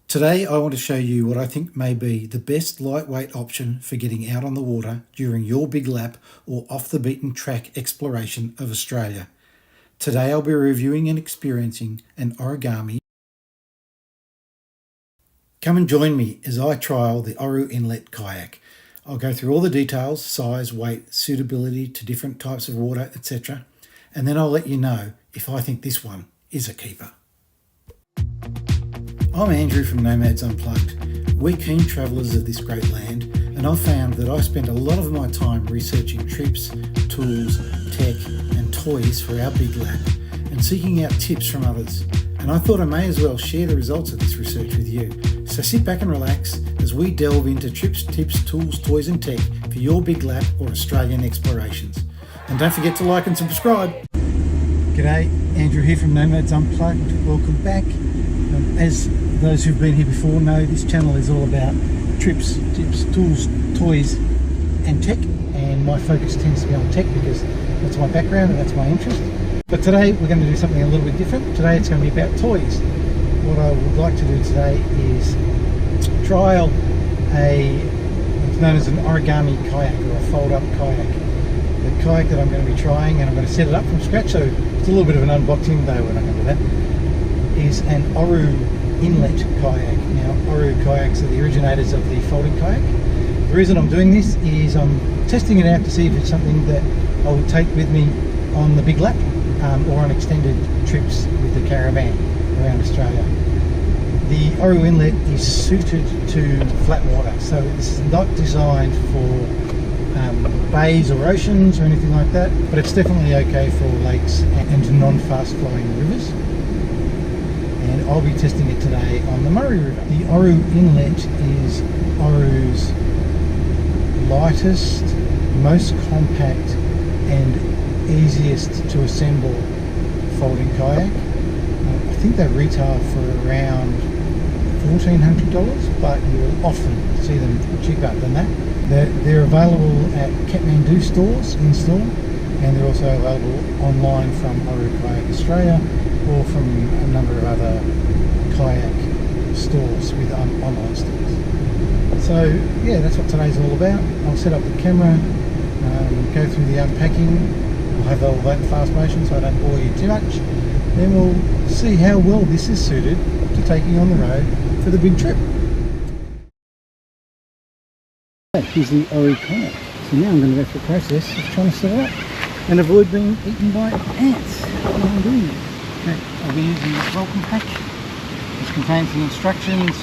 Today I want to show you what I think may be the best lightweight option for getting out on the water during your big lap or off the beaten track exploration of Australia. Today I'll be reviewing and experiencing an Origami. Come and join me as I trial the Oru Inlet Kayak. I'll go through all the details, size, weight, suitability to different types of water, etc. And then I'll let you know if I think this one is a keeper. I'm Andrew from Nomads Unplugged. We're keen travellers of this great land, and I've found that I spend a lot of my time researching trips, tools, tech and toys for our big lap and seeking out tips from others. And I thought I may as well share the results of this research with you. So sit back and relax as we delve into trips, tips, tools, toys and tech for your big lap or Australian explorations. And don't forget to like and subscribe. G'day, Andrew here from Nomads Unplugged. Welcome back. As those who've been here before know, this channel is all about trips, tips, tools, toys and tech, and my focus tends to be on tech because that's my background and that's my interest. But today we're going to do something a little bit different. Today it's going to be about toys. What I would like to do today is trial what's known as an Origami kayak, or a fold-up kayak. The kayak that I'm going to be trying, and I'm going to set it up from scratch, so it's a little bit of an unboxing, though we're not going to do that, is an Oru Inlet Kayak. Now, ORU Kayaks are the originators of the folding kayak. The reason I'm doing this is I'm testing it out to see if it's something that I would take with me on the big lap or on extended trips with the caravan around Australia. The ORU Inlet is suited to flat water, so it's not designed for bays or oceans or anything like that, but it's definitely okay for lakes and non-fast flowing rivers. And I'll be testing it today on the Murray River. The Oru Inlet is Oru's lightest, most compact and easiest to assemble folding kayak. I think they retail for around $1,400, but you will often see them cheaper than that. They're available at Kathmandu stores in store, and they're also available online from ORU Kayak Australia or from a number of other kayak stores with online stores. So yeah, that's what today's all about. I'll set up the camera, go through the unpacking. I'll have all that in fast motion so I don't bore you too much. Then we'll see how well this is suited to taking on the road for the big trip. Here's the ORU Kayak. So now I'm going to go through the process of trying to set it up and avoid being eaten by ants while I'm doing it. Okay, I'll be using this welcome pack. This contains the instructions.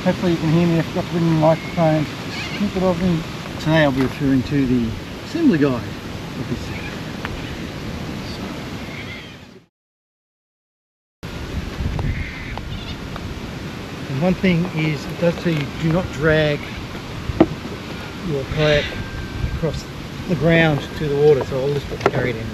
Hopefully you can hear me. I've got to bring the microphone to keep it off me. Today I'll be referring to the assembly guide of this. And one thing is, it does tell you do not drag your kayak across the ground to the water, so I'll just put the carry it in.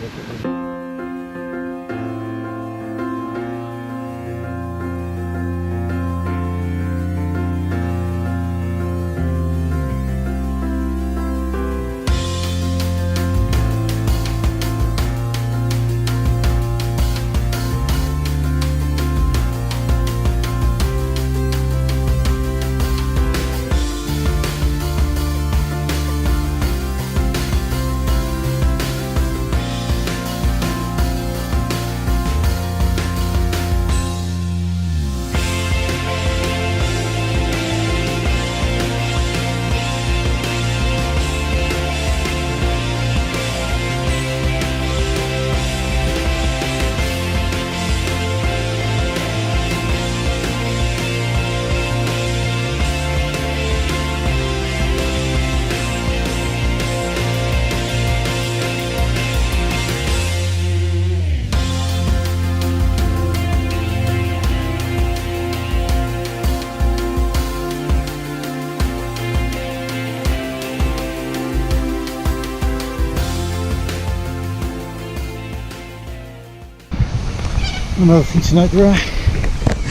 Another thing to note, there are a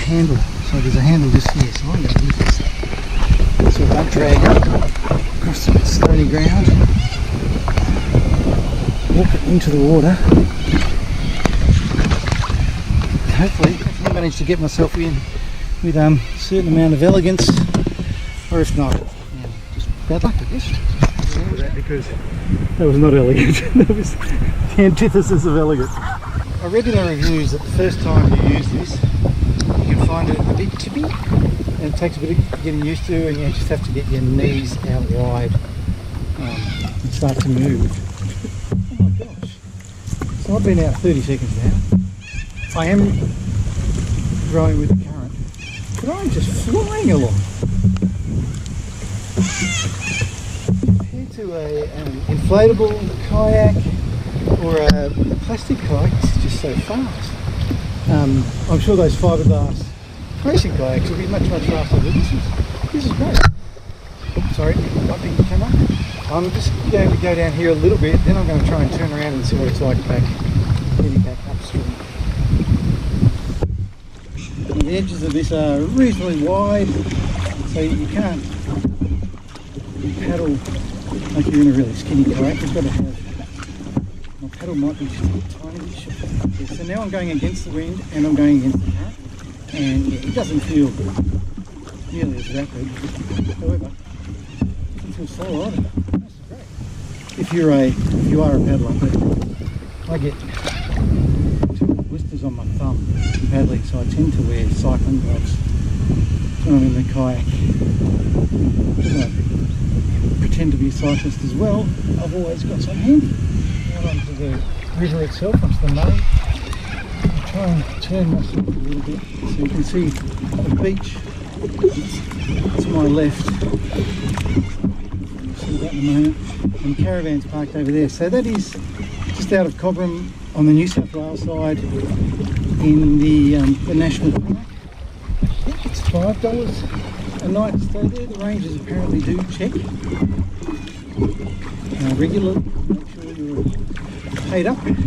handle, so there's a handle just here, so I'm going to use this so it won't drag up across the stony ground, walk it into the water, hopefully I managed to get myself in with a certain amount of elegance, or if not, just bad luck, I guess. That because that was not elegant. That was the antithesis of elegant. I read in the reviews that the first time you use this, you can find it a bit tippy, and it takes a bit of getting used to, and you just have to get your knees out wide and start to move. Oh my gosh. So I've been out 30 seconds now. I am rowing with the current, but I'm just flying along. Compared to an inflatable kayak or a plastic kayak, this is just so fast. I'm sure those fiberglass racing kayaks will be much faster, but this is great. Oops, sorry, might be the camera. I'm just going to go down here a little bit, then I'm going to try and turn around and see what it's like getting back upstream. The edges of this are reasonably wide, so you can't paddle like you're in a really skinny kayak. You've got to have, my paddle might be just a tiny bit short. Okay, so now I'm going against the wind and I'm going against the current, and yeah, it doesn't feel nearly as rapid. However, it doesn't feel so either. That's great. If you are a paddler, but I get blisters on my thumb from paddling, so I tend to wear cycling gloves when I'm in the kayak. I pretend to be a cyclist as well. I've always got some handy. Out onto the river itself, onto the muddy. I'll try and turn myself a little bit so you can see the beach. That's my left. You'll see that in a moment. And the caravan's parked over there. So that is just out of Cobram on the New South Wales side in the National Park. I think it's $5 a night to stay there. The rangers apparently do check regularly, make sure you're paid up. And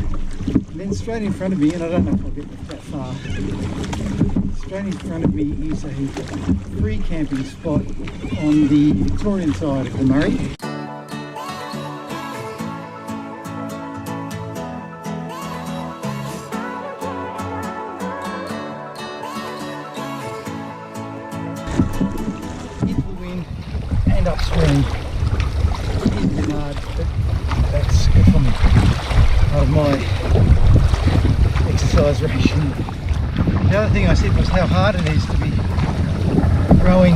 then straight in front of me, and I don't know if I'll get that far, straight in front of me is a free camping spot on the Victorian side of the Murray. Upstream. It is a bit hard, but that's good for me. Part of my exercise ration. The other thing I said was how hard it is to be rowing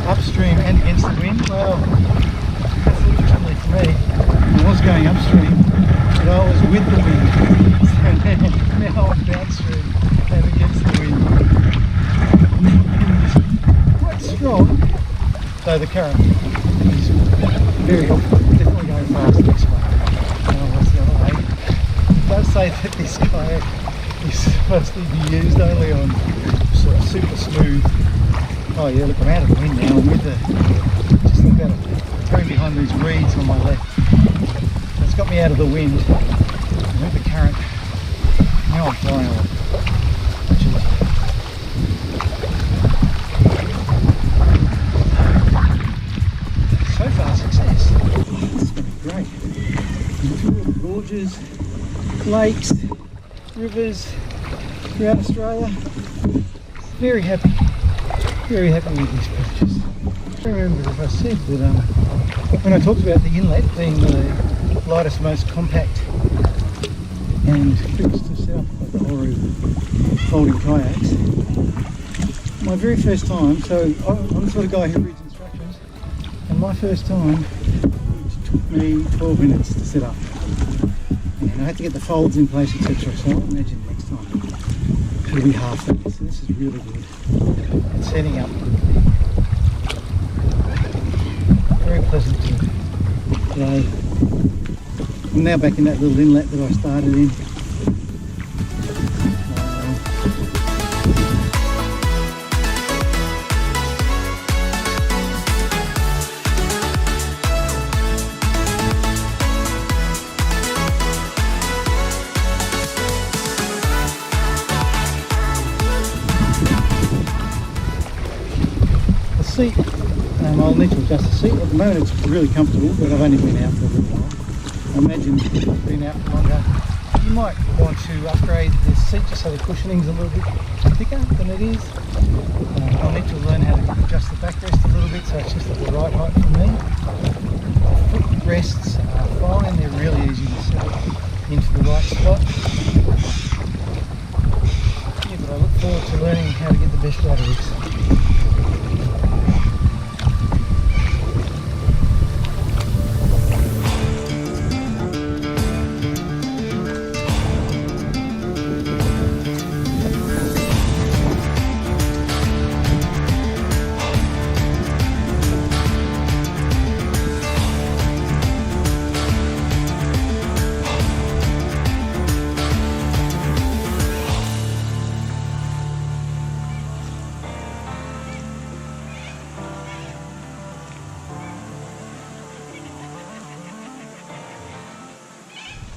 upstream and against the wind. Well, unfortunately for me, I was going upstream, but I was with the wind. So now I'm downstream and against the wind. It's quite strong. So the current is very helpful, definitely going fast this way. What's the other way? It does say that this kayak is supposed to be used only on sort of super smooth. Oh yeah, look, I'm out of the wind now. I'm with the, just look at it, going behind these reeds on my left. That's got me out of the wind. I'm with the current. Now I'm flying on. Gorges, lakes, rivers throughout Australia. Very happy with these pictures. I remember if I said that when I talked about the inlet being the lightest, most compact and quickest to set up like the ORU folding kayaks. My very first time, so I'm the sort of guy who reads instructions, and my first time it took me 12 minutes to set up. And I had to get the folds in place, etc. So I imagine next time it'll be half that. So this is really good. And setting up, very pleasant to play. I'm now back in that little inlet that I started in. Seat, I'll need to adjust the seat. At the moment it's really comfortable, but I've only been out for a little while. I imagine being out for longer, you You might want to upgrade the seat just so the cushioning's a little bit thicker than it is. I'll need to learn how to adjust the backrest a little bit so it's just at the right height for me. The foot rests are fine, they're really easy to set into the right spot. Yeah, but I look forward to learning how to get the best out of this.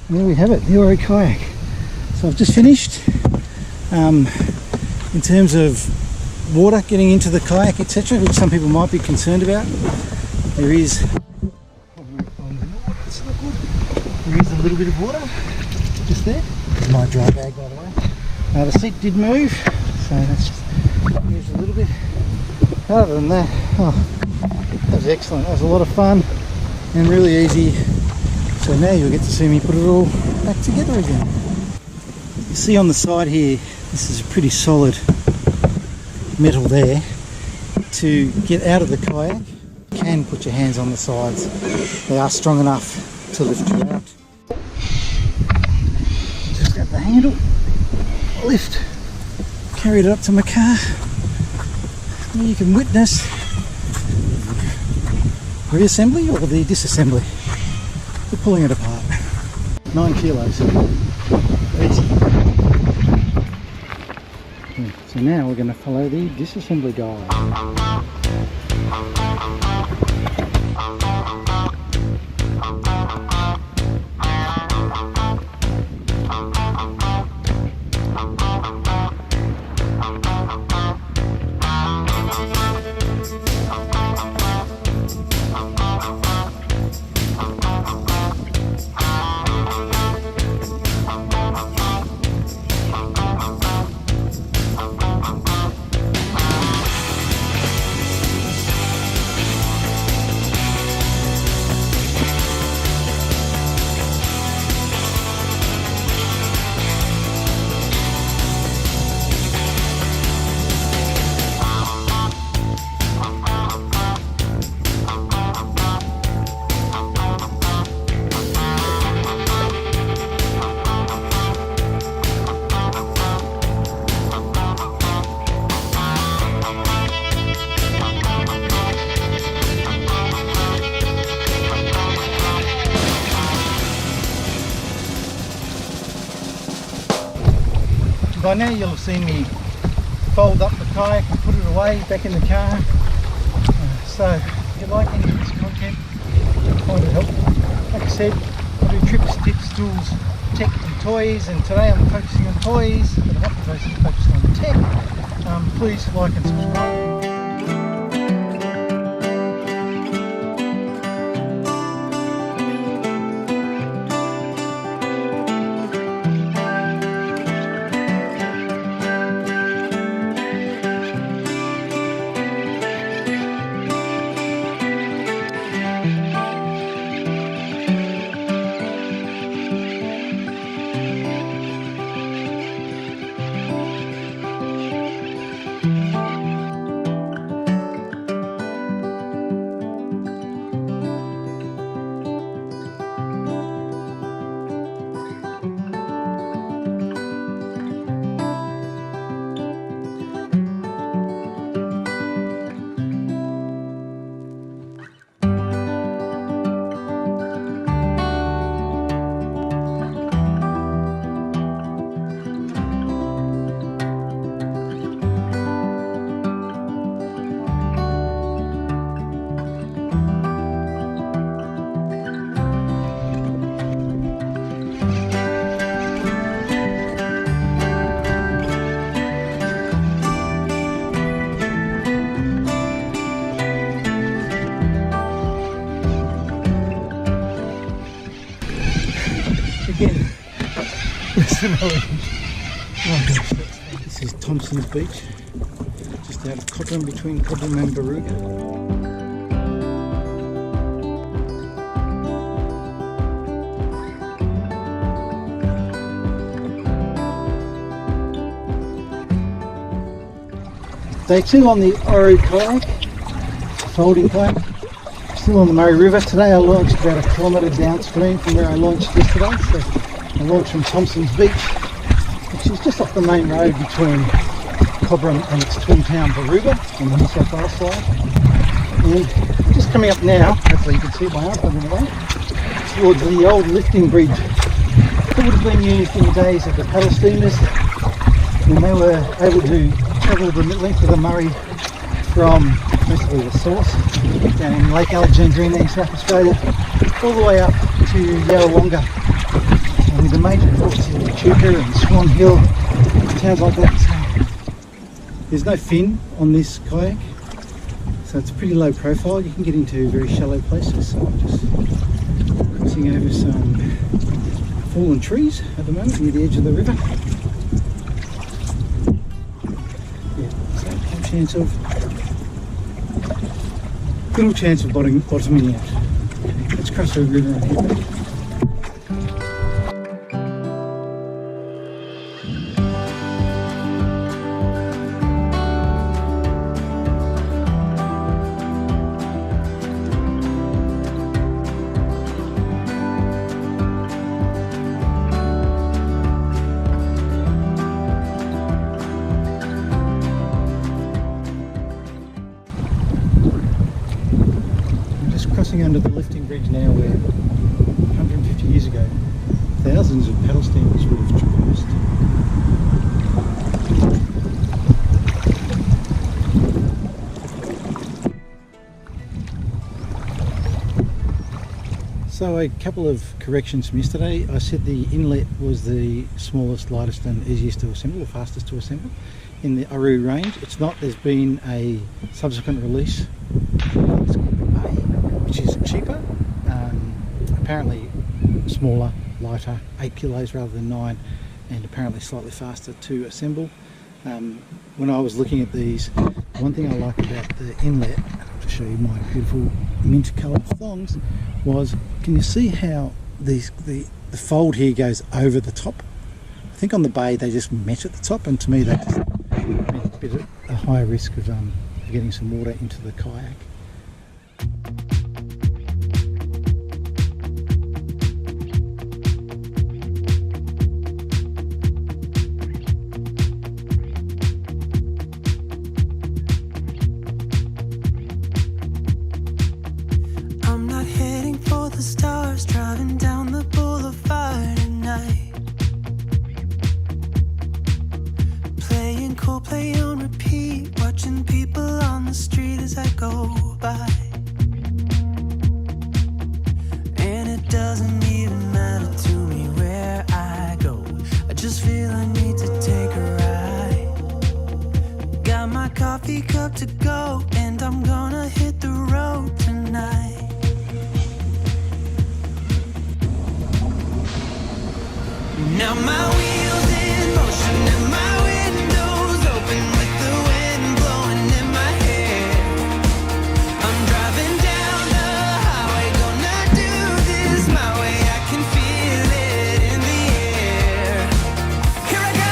There we have it, the ORU Kayak. So I've just finished. In terms of water getting into the kayak, etc., which some people might be concerned about, there is a little bit of water just there. This is my dry bag, by the way. The seat did move, so that's just moved a little bit. Other than that, that was excellent. That was a lot of fun and really easy. So now you'll get to see me put it all back together again. You see on the side here, this is a pretty solid metal there. To get out of the kayak, you can put your hands on the sides. They are strong enough to lift you out. Just grab the handle, lift, carry it up to my car. And you can witness the reassembly or the disassembly. We're pulling it apart. 9 kilos. Easy. So now we're going to follow the disassembly guide. By now you'll have seen me fold up the kayak and put it away back in the car. So if you like any of this content, find it helpful. Like I said, I do trips, tips, tools, tech and toys, and today I'm focusing on toys, but I'm not focusing on tech. Please like and subscribe. This is Thompson's Beach, just out of Cobram, between Cobram and Baruga. Day 2 on the ORU Kayak, folding kayak, still on the Murray River. Today I launched about a kilometre downstream from where I launched yesterday. So I launched from Thompson's Beach, which is just off the main road between Cobram and its twin town Baruga on the New South Wales side. And just coming up now, hopefully you can see my arm in the way, towards the old lifting bridge that would have been used in the days of the paddle steamers when they were able to travel the length of the Murray from basically the source down in Lake Alexandrina in South Australia all the way up to Yarrawonga, and with the major ports in Echuca and Swan Hill, towns like that. So there's no fin on this kayak, so it's pretty low profile. You can get into very shallow places. So I'm just crossing over some fallen trees at the moment near the edge of the river. Little chance of bottoming out. Let's cross the river on here. Crossing under the lifting bridge now, where 150 years ago thousands of paddle steamers would have traversed. So a couple of corrections from yesterday. I said the inlet was the smallest, lightest and easiest to assemble, or fastest to assemble in the Oru range. It's not. There's been a subsequent release, which is cheaper, apparently smaller, lighter, 8 kilos rather than 9, and apparently slightly faster to assemble. When I was looking at these, one thing I like about the inlet, I'll just show you my beautiful mint coloured thongs, was, can you see how the fold here goes over the top? I think on the bay they just met at the top, and to me that just meant a bit of a higher risk of getting some water into the kayak. The stars driving down the boulevard at night, playing Coldplay on repeat, watching people on the street as I go by. And it doesn't even matter to me where I go, I just feel I need to take a ride. Got my coffee cup to go, and I'm gonna hit the road tonight. Now my wheels in motion and my windows open with the wind blowing in my hair. I'm driving down the highway, gonna do this my way. I can feel it in the air. Here I go.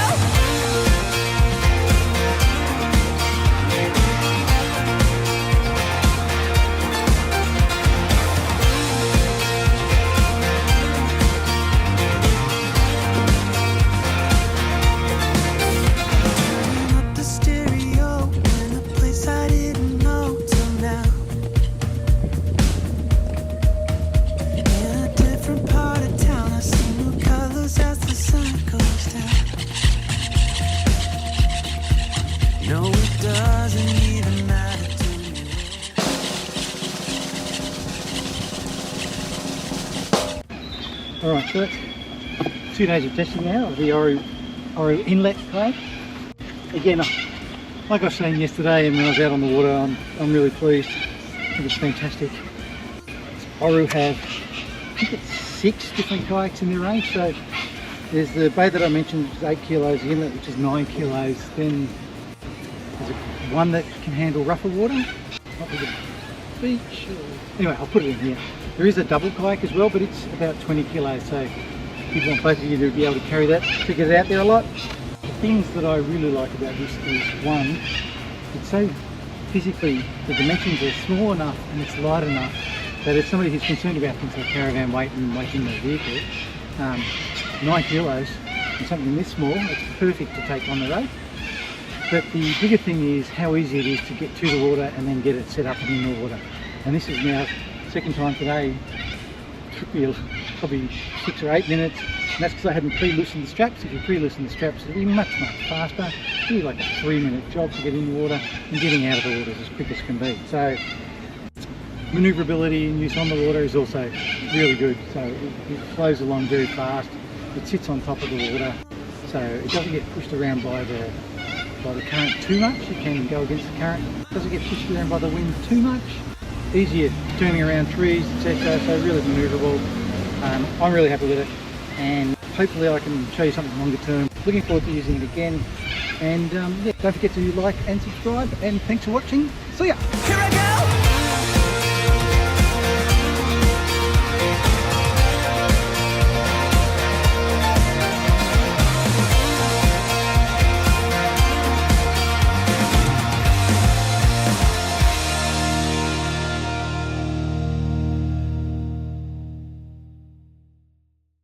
Alright, so that's 2 days of testing now of the Oru Inlet Kayak. Again, like I was saying yesterday and when I was out on the water, I'm really pleased. I think it's fantastic. Oru have, I think it's 6 different kayaks in their range, so There's the bay that I mentioned, which is 8 kilos, the inlet, which is 9 kilos. Then there's one that can handle rougher water, not with the beach. Anyway, I'll put it in here. There is a double kayak as well, but it's about 20 kilos, so if you want both of you to be able to carry that, to get it out there a lot. The things that I really like about this is, one, it's so physically, the dimensions are small enough and it's light enough that if somebody who's concerned about things like caravan weight and weight in their vehicle, 9 kilos and something this small, it's perfect to take on the road. But the bigger thing is how easy it is to get to the water and then get it set up and in the water. And this is now second time today. It took me probably 6 or 8 minutes, and that's because I hadn't pre-loosened the straps. If you pre-loosen the straps, it'll be much faster. It'll be like a 3-minute job to get in the water, and getting out of the water is as quick as can be. So manoeuvrability and use on the water is also really good. So it flows along very fast. It sits on top of the water, so it doesn't get pushed around by the current too much. It can go against the current. It doesn't get pushed around by the wind too much. Easier turning around trees, etc. So really manoeuvrable. I'm really happy with it, and hopefully I can show you something longer term. Looking forward to using it again. And yeah, don't forget to like and subscribe. And thanks for watching. See ya. Here I go.